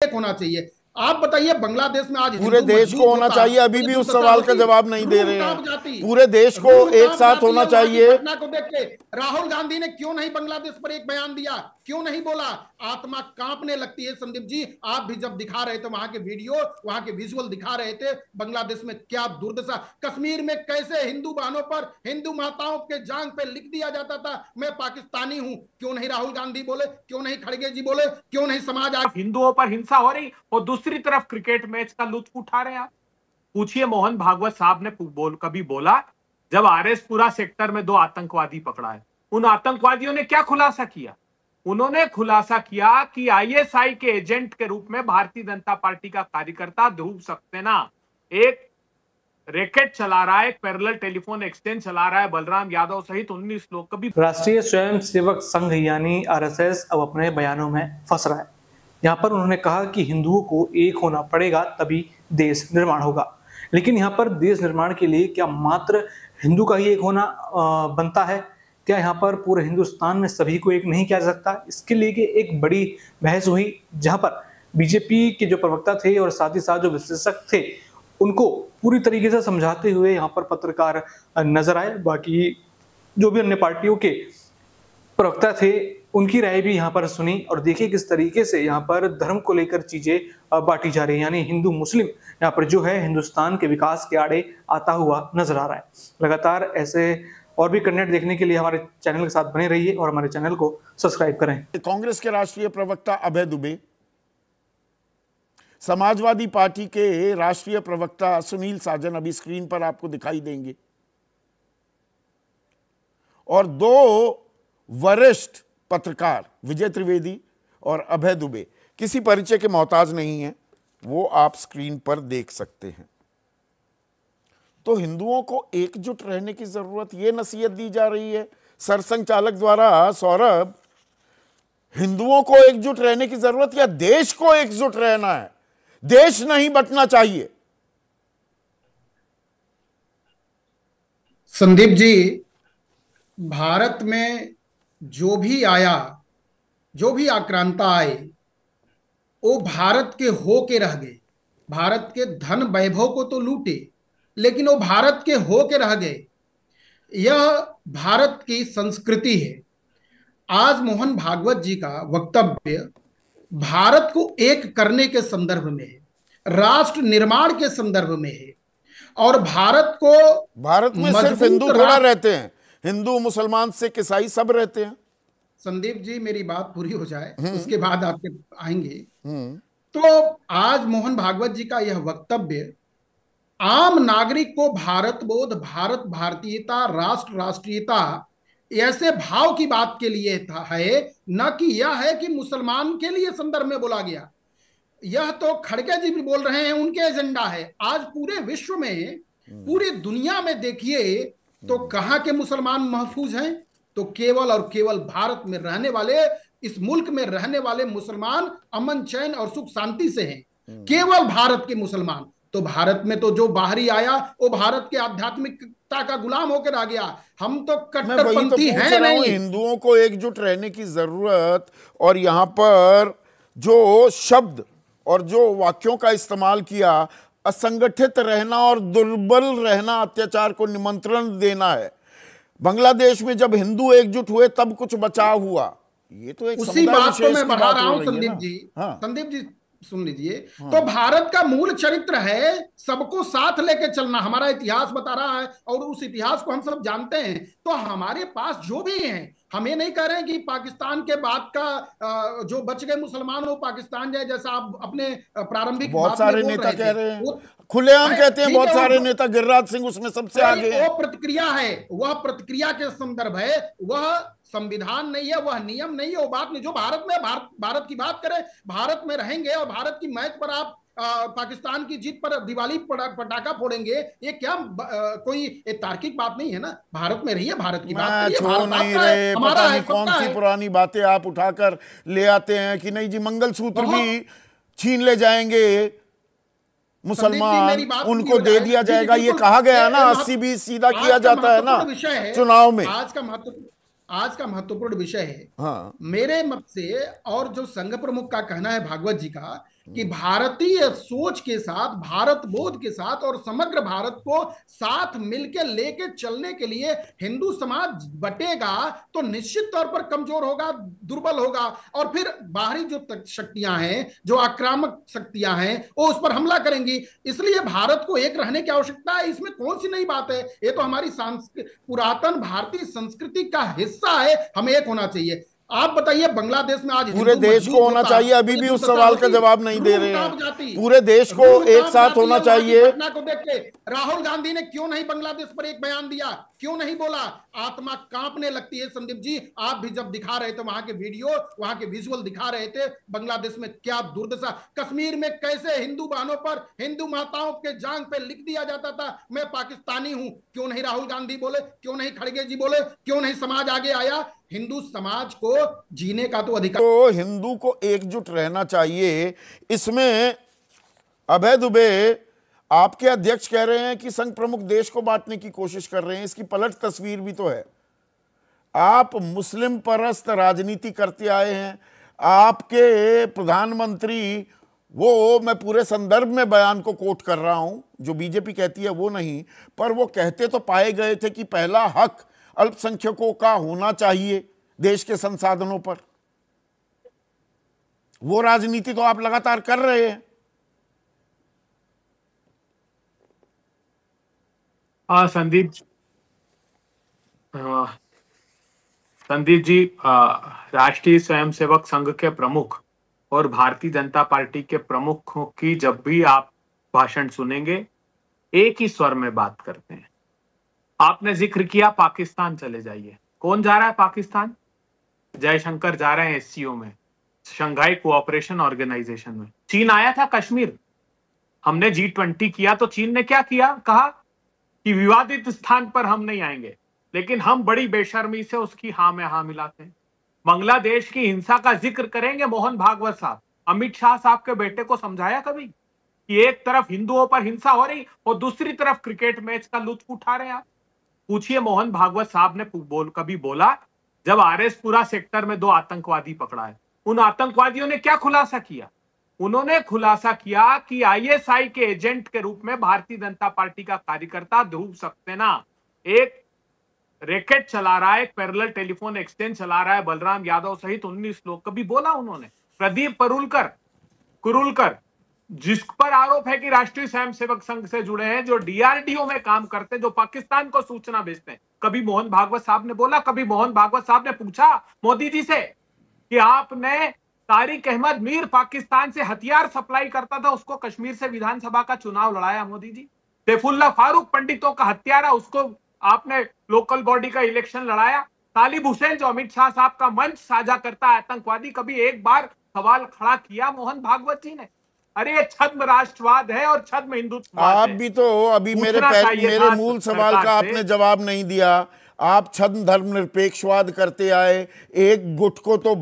एक होना चाहिए। आप बताइए, बांग्लादेश में आज पूरे देश को होना चाहिए, अभी भी उस सवाल का जवाब नहीं दे रहे हैं। पूरे देश को एक साथ होना चाहिए। घटना को देख के राहुल गांधी ने क्यों नहीं बांग्लादेश पर एक बयान दिया, क्यों नहीं बोला? आत्मा कांपने लगती है संदीप जी। आप भी जब दिखा रहे थे वहां के वीडियो, वहां के विजुअल दिखा रहे थे, बांग्लादेश में क्या दुर्दशा, कश्मीर में कैसे हिंदू बहनों पर, हिंदू माताओं के जांग पे लिख दिया जाता था मैं पाकिस्तानी हूं। क्यों नहीं राहुल गांधी बोले, क्यों नहीं खड़गे जी बोले, क्यों नहीं समाज आज हिंदुओं पर हिंसा हो रही और दूसरी तरफ क्रिकेट मैच का लुत्फ उठा रहे हैं आप? पूछिए मोहन भागवत साहब ने कभी बोला जब आरएसपुरा सेक्टर में 2 आतंकवादी पकड़ा है, उन आतंकवादियों ने क्या खुलासा किया? उन्होंने खुलासा किया कि आईएसआई के एजेंट के रूप में भारतीय जनता पार्टी का कार्यकर्ता ध्रुव सक्सेना एक रैकेट चला रहा है, एक पैरेलल टेलीफोन एक्सचेंज चला रहा है, बलराम यादव सहित 19 लोग। कभी राष्ट्रीय स्वयंसेवक संघ यानी आरएसएस अब अपने बयानों में फंस रहा है। यहाँ पर उन्होंने कहा कि हिंदुओं को एक होना पड़ेगा तभी देश निर्माण होगा। लेकिन यहाँ पर देश निर्माण के लिए क्या मात्र हिंदू का ही एक होना बनता है? क्या यहाँ पर पूरे हिंदुस्तान में सभी को एक नहीं किया जा सकता? इसके लिए कि एक बड़ी बहस हुई जहाँ पर बीजेपी के जो प्रवक्ता थे और साथ ही साथ जो विश्लेषक थे उनको पूरी तरीके से समझाते हुए यहाँ पर पत्रकार नजर आए। बाकी जो भी अन्य पार्टियों के प्रवक्ता थे उनकी राय भी यहाँ पर सुनी और देखिए किस तरीके से यहाँ पर धर्म को लेकर चीजें बांटी जा रही है, यानी हिंदू मुस्लिम यहाँ पर जो है हिंदुस्तान के विकास के आड़े आता हुआ नजर आ रहा है। लगातार ऐसे और भी कंटेंट देखने के लिए हमारे चैनल के साथ बने रहिए और हमारे चैनल को सब्सक्राइब करें। कांग्रेस के राष्ट्रीय प्रवक्ता अभय दुबे, समाजवादी पार्टी के राष्ट्रीय प्रवक्ता सुनील साजन अभी स्क्रीन पर आपको दिखाई देंगे, और 2 वरिष्ठ पत्रकार विजय त्रिवेदी और अभय दुबे किसी परिचय के मोहताज नहीं हैं, वो आप स्क्रीन पर देख सकते हैं। तो हिंदुओं को एकजुट रहने की जरूरत, ये नसीहत दी जा रही है सरसंघ चालक द्वारा। सौरभ, हिंदुओं को एकजुट रहने की जरूरत या देश को एकजुट रहना है? देश नहीं बंटना चाहिए। संदीप जी, भारत में जो भी आया, जो भी आक्रांता आए, वो भारत के हो के रह गए। भारत के धन वैभव को तो लूटे, लेकिन वो भारत के हो के रह गए। यह भारत की संस्कृति है। आज मोहन भागवत जी का वक्तव्य भारत को एक करने के संदर्भ में है, राष्ट्र निर्माण के संदर्भ में है, और भारत में सिर्फ हिंदू थोड़ा रहते हैं, हिंदू मुसलमान सिख ईसाई सब रहते हैं। संदीप जी, मेरी बात पूरी हो जाए उसके बाद आपके आएंगे। तो आज मोहन भागवत जी का यह वक्तव्य आम नागरिक को भारत बोध, भारत भारतीयता, राष्ट्र राष्ट्रीयता ऐसे भाव की बात के लिए था है, न कि यह है कि मुसलमान के लिए संदर्भ में बोला गया। यह तो खड़गे जी भी बोल रहे हैं, उनके एजेंडा है। आज पूरे विश्व में, पूरी दुनिया में देखिए तो कहां के मुसलमान महफूज हैं? तो केवल और केवल भारत में रहने वाले, इस मुल्क में रहने वाले मुसलमान अमन चैन और सुख शांति से हैं, केवल भारत के मुसलमान। तो भारत में तो जो बाहरी आया वो भारत के आध्यात्मिकता का गुलाम होकर आ गया। हम तो कट्टरपंथी हैं नहीं। हिंदुओं को एकजुट रहने की जरूरत, और यहां पर जो शब्द और जो वाक्यों का इस्तेमाल किया, असंगठित रहना और दुर्बल रहना, अत्याचार को निमंत्रण देना है। बांग्लादेश में जब हिंदू एकजुट हुए तब कुछ बचाव हुआ। ये तो एक उसी बात को मैं बढ़ा रहा हूं संदीप जी। संदीप जी सुन लीजिए, तो भारत का मूल चरित्र है सबको साथ लेके चलना। हमारा इतिहास बता रहा है और उस इतिहास को हम सब जानते हैं। तो हमारे पास जो भी है, हम ये नहीं कह रहे हैं कि पाकिस्तान के बाद का जो बच गए मुसलमान वो पाकिस्तान जाए, जैसा आप अपने प्रारंभिक बहुत सारे नेता कह रहे हैं, खुलेआम कहते हैं बहुत सारे नेता, गिरिराज सिंह उसमें सबसे आगे है। वो प्रतिक्रिया है, वह प्रतिक्रिया के संदर्भ है, वह संविधान नहीं है, वह नियम नहीं है, वो बात नहीं। जो भारत में भारत की बात करें, भारत में रहेंगे और भारत की मैच पर आप पाकिस्तान की जीत पर दिवाली पटाखा फोड़ेंगे, ये क्या कोई तार्किक बात नहीं है ना। भारत में रहिए, भारत की बात करिए, भारत नहीं रहे, पता नहीं कौन सी पुरानी बातें आप उठाकर ले आते हैं कि नहीं जी मंगलसूत्र भी छीन ले जाएंगे मुसलमान, उनको दे दिया जाएगा। ये कहा गया ना, 80-20 सीधा किया जाता है ना चुनाव में। आज का महत्वपूर्ण विषय है। हाँ। मेरे मत से, और जो संघ प्रमुख का कहना है भागवत जी का, कि भारतीय सोच के साथ, भारत बोध के साथ और समग्र भारत को साथ मिलकर लेके चलने के लिए हिंदू समाज बटेगा तो निश्चित तौर पर कमजोर होगा, दुर्बल होगा, और फिर बाहरी जो शक्तियां हैं, जो आक्रामक शक्तियां हैं, वो उस पर हमला करेंगी। इसलिए भारत को एक रहने की आवश्यकता है। इसमें कौन सी नई बात है? ये तो हमारी पुरातन भारतीय संस्कृति का हिस्सा है, हमें एक होना चाहिए। आप बताइए, बांग्लादेश में आज पूरे देश को होना चाहिए, अभी भी उस सवाल का जवाब नहीं दे रहे हैं। पूरे देश को एक साथ होना चाहिए। घटना को देख के राहुल गांधी ने क्यों नहीं बांग्लादेश पर एक बयान दिया, क्यों नहीं बोला? आत्मा कांपने लगती है संदीप जी। आप भी जब दिखा रहे थे वहां के वीडियो, वहां के विजुअल दिखा रहे थे, बांग्लादेश में क्या दुर्दशा, कश्मीर में कैसे हिंदू बहनों पर, हिंदू माताओं के जांग पे लिख दिया जाता था मैं पाकिस्तानी हूं। क्यों नहीं राहुल गांधी बोले, क्यों नहीं खड़गे जी बोले, क्यों नहीं समाज आगे आया? हिंदू समाज को जीने का तो अधिकार, तो हिंदू को एकजुट रहना चाहिए। इसमें अभय दुबे आपके अध्यक्ष कह रहे हैं कि संघ प्रमुख देश को बांटने की कोशिश कर रहे हैं। इसकी पलट तस्वीर भी तो है। आप मुस्लिम परस्त राजनीति करते आए हैं। आपके प्रधानमंत्री, वो मैं पूरे संदर्भ में बयान को कोट कर रहा हूं, जो बीजेपी कहती है वो नहीं, पर वो कहते तो पाए गए थे कि पहला हक अल्पसंख्यकों का होना चाहिए देश के संसाधनों पर। वो राजनीति तो आप लगातार कर रहे हैं। संदीप जी, राष्ट्रीय स्वयंसेवक संघ के प्रमुख और भारतीय जनता पार्टी के प्रमुखों की जब भी आप भाषण सुनेंगे, एक ही स्वर में बात करते हैं। आपने जिक्र किया पाकिस्तान चले जाइए। कौन जा रहा है पाकिस्तान? जयशंकर जा रहे हैं एससीओ में, शंघाई कोऑपरेशन ऑर्गेनाइजेशन में। चीन आया था कश्मीर, हमने G20 किया तो चीन ने क्या किया? कहा कि विवादित स्थान पर हम नहीं आएंगे, लेकिन हम बड़ी बेशर्मी से उसकी हाँ में हाँ मिलाते हैं। बांग्लादेश की हिंसा का जिक्र करेंगे मोहन भागवत साहब। अमित शाह साहब के बेटे को समझाया कभी कि एक तरफ हिंदुओं पर हिंसा हो रही और दूसरी तरफ क्रिकेट मैच का लुत्फ उठा रहे हैं आप? पूछिए मोहन भागवत साहब ने कभी बोला जब आरएसपुरा सेक्टर में 2 आतंकवादी पकड़ा है, उन आतंकवादियों ने क्या खुलासा किया? उन्होंने खुलासा किया कि आईएसआई के एजेंट के रूप में भारतीय जनता पार्टी का कार्यकर्ता ध्रुव सक्सेना एक रैकेट चला रहा है, एक पैरेलल टेलीफोन एक्सचेंज चला रहा है, बलराम यादव सहित 19 लोग। कभी बोला उन्होंने? प्रदीप कुरुलकर जिस पर आरोप है कि राष्ट्रीय स्वयंसेवक संघ से जुड़े हैं, जो डीआरडीओ में काम करते हैं, जो पाकिस्तान को सूचना भेजते हैं, कभी मोहन भागवत साहब ने बोला? कभी मोहन भागवत साहब ने पूछा मोदी जी से कि आपने तारिक अहमद मीर पाकिस्तान से हथियार सप्लाई करता था, उसको कश्मीर से विधानसभा का चुनाव लड़ाया मोदी जी? सैफुल्लाह फारूक पंडितों का हत्यारा, उसको आपने लोकल बॉडी का इलेक्शन लड़ाया? तालिब हुसैन जो अमित शाह साहब का मंच साझा करता है आतंकवादी, कभी एक बार सवाल खड़ा किया मोहन भागवत जी ने? अरे ये छद्म राष्ट्रवाद है और छद्म हिंदुत्ववाद है। आप भी तो अभी मेरे मूल सवाल का आपने जवाब नहीं दिया। आप छद्म धर्मनिरपेक्षवाद करते आए, एक गुट को तो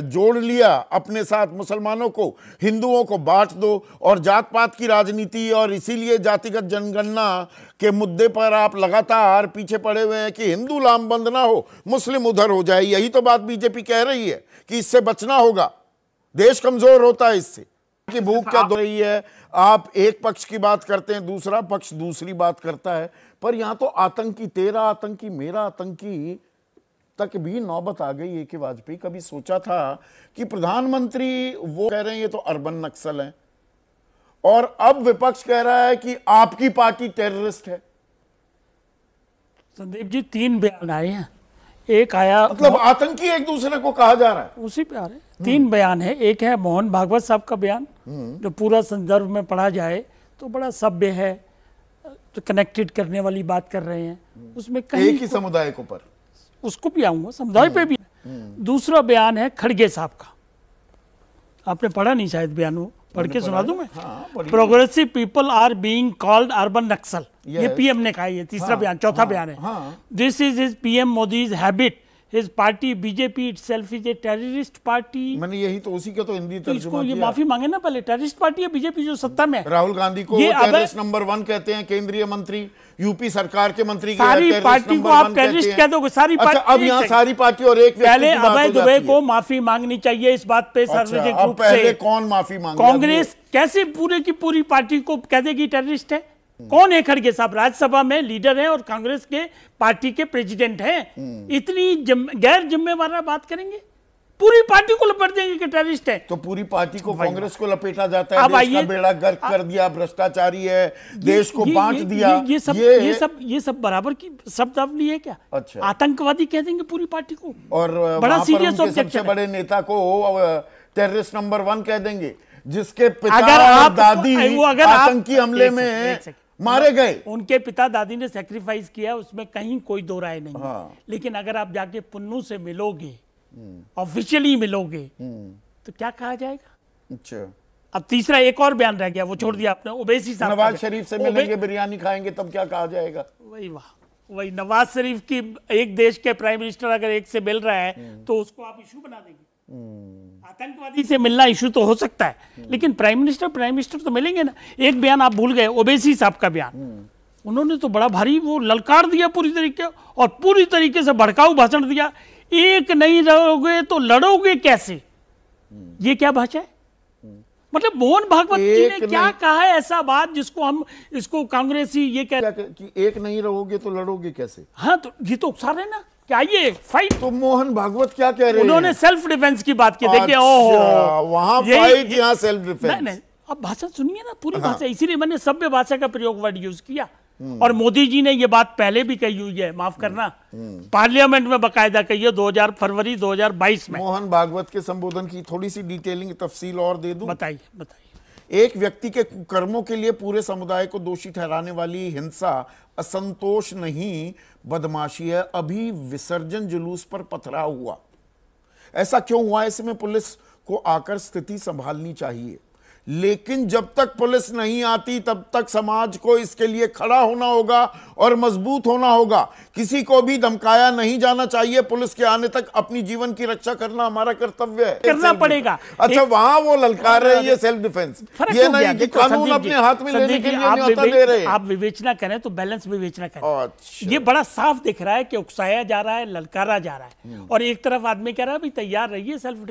जोड़ लिया अपने साथ, मुसलमानों को, हिंदुओं को बांट दो, और जात पात की राजनीति, और इसीलिए जातिगत जनगणना के मुद्दे पर आप लगातार पीछे पड़े हुए हैं कि हिंदू लामबंद ना हो, मुस्लिम उधर हो जाए। यही तो बात बीजेपी कह रही है कि इससे बचना होगा, देश कमजोर होता है इससे। की भूख क्या दो रही है? आप एक पक्ष की बात करते हैं, दूसरा पक्ष दूसरी बात करता है। पर यहां तो आतंकी, तेरा आतंकी, मेरा आतंकी तक भी नौबत आ गई है कि वाजपेयी कभी सोचा था कि प्रधानमंत्री वो कह रहे हैं ये तो अर्बन नक्सल है, और अब विपक्ष कह रहा है कि आपकी पार्टी टेररिस्ट है। संदीप जी, 3 बयान आए हैं। एक आया, मतलब आतंकी एक दूसरे को कहा जा रहा है, उसी पे आ रहे हैं। 3 बयान है। एक है मोहन भागवत साहब का बयान, जो पूरा संदर्भ में पढ़ा जाए तो बड़ा सभ्य है, तो कनेक्टेड करने वाली बात कर रहे हैं। उसमें कहीं एक ही समुदाय को, पर उसको भी आऊंगा, समुदाय पे भी। दूसरा बयान है खड़गे साहब का, आपने पढ़ा नहीं शायद बयान, वो पढ़ के सुना दूं मैं। Progressive people are being called urban Naxal, ये पीएम ने कहा। ये तीसरा बयान, चौथा बयान है। This is PM Modi's habit His party BJP itself is a terrorist party. मैंने यही तो उसी का तो हिंदी तो तर्जुमा इसको ये किया। माफी मांगे ना पहले। टेररिस्ट पार्टी है बीजेपी जो सत्ता में है। राहुल गांधी को ये टेररिस्ट नंबर 1 कहते हैं, केंद्रीय मंत्री, यूपी सरकार के मंत्री के सारी टेररिस्ट पार्टी को नंबर आप 1 टेररिस्ट कहते कह हैं। दोगे सारी अच्छा, पार्टी। अब यहाँ सारी पार्टी और एक व्यक्ति पहले की बात हो अभय जाती दुबे है। को माफी मांगनी चाहिए इस बात पे अच्छा, सार्वजनिक अब रूप पहले से। कौन माफी मांगे? कांग्रेस कैसे पूरे की पूरी पार्टी को कह देगी टेररिस्ट है? कौन है खड़गे साहब? राज्यसभा में लीडर हैं और कांग्रेस के पार्टी के प्रेसिडेंट हैं। इतनी गैर जिम्मेवार बात करेंगे, पूरी पार्टी को लपेट देंगे कि टेररिस्ट है। तो पूरी पार्टी को कांग्रेस को लपेटा जाता है, अब देश का आइए, बेड़ा गर्क कर दिया, भ्रष्टाचारी है, देश को बांट दिया। ये सब बराबर की शब्दावली है क्या? अच्छा, आतंकवादी कह देंगे पूरी पार्टी को। और बड़ा वहां पर सीरियस उनके सबसे ऑब्जेक्शन बड़े नेता को टेररिस्ट नंबर 1 कह देंगे, जिसके पिता अगर और आप दादी अगर आप आतंकी हमले एक में सेकंड, मारे गए। उनके पिता दादी ने सेक्रीफाइस किया, उसमें कहीं कोई दो राय नहीं। हाँ। लेकिन अगर आप जाके पुन्नू से मिलोगे, ऑफिशियली मिलोगे, तो क्या कहा जाएगा? अच्छा, अब तीसरा एक और बयान रह गया, वो छोड़ दिया आपने। ओवैसी साहब नवाज शरीफ से मिलेंगे, बिरयानी खाएंगे, तब क्या कहा जाएगा? वही वाह, वही नवाज शरीफ की, एक देश के प्राइम मिनिस्टर अगर एक से मिल रहा है तो उसको आप इशू बना देंगे। आतंकवादी से मिलना इशू तो हो सकता है, लेकिन प्राइम मिनिस्टर तो मिलेंगे ना। एक बयान आप भूल गए, ओवैसी साहब का बयान। उन्होंने तो बड़ा भारी वो ललकार दिया पूरी तरीके, और पूरी तरीके से भड़काऊ भाषण दिया। एक नहीं रहोगे तो लड़ोगे कैसे? ये क्या भाषा है? मतलब मोहन भागवत जी ने क्या कहा है ऐसा बात जिसको हम इसको कांग्रेसी ये कह कि एक नहीं रहोगे तो लड़ोगे कैसे? हाँ, तो ये तो उकसा रहे ना, क्या ये फाइट? तो मोहन भागवत क्या कह रहे हैं? उन्होंने सेल्फ डिफेंस की बात की। देखिए, अच्छा, ओहो, वहां फाइट, यहाँ सेल्फ डिफेंस। नहीं, अब भाषा सुनिए ना, पूरी भाषा। इसीलिए मैंने सभ्य भाषा का प्रयोग वर्ड यूज किया। और मोदी जी ने ये बात पहले भी कही हुई है, माफ करना, पार्लियामेंट में बकायदा कही है, फरवरी 2022 में। मोहन भागवत के संबोधन की थोड़ी सी डिटेलिंग तफसील और दे दूं? बताइए। एक व्यक्ति के कर्मों के लिए पूरे समुदाय को दोषी ठहराने वाली हिंसा असंतोष नहीं, बदमाशी है। अभी विसर्जन जुलूस पर पथराव हुआ। ऐसा क्यों हुआ? ऐसे में पुलिस को आकर स्थिति संभालनी चाहिए, लेकिन जब तक पुलिस नहीं आती तब तक समाज को इसके लिए खड़ा होना होगा और मजबूत होना होगा। किसी को भी धमकाया नहीं जाना चाहिए। पुलिस के आने तक अपनी जीवन की रक्षा करना हमारा कर्तव्य है, करना पड़ेगा। अच्छा, वहां वो ललकार रहे ये सेल्फ डिफेंस, ये नहीं कि कानून अपने हाथ में लेने के लिए न्योता दे रहे हैं। आप विवेचना करें तो बैलेंस विवेचना करें। अच्छा, ये बड़ा साफ दिख रहा है कि उकसाया जा रहा है, ललकारा जा रहा है, और एक तरफ आदमी कह रहा है भाई तैयार रहिए सेल्फ डिफेंस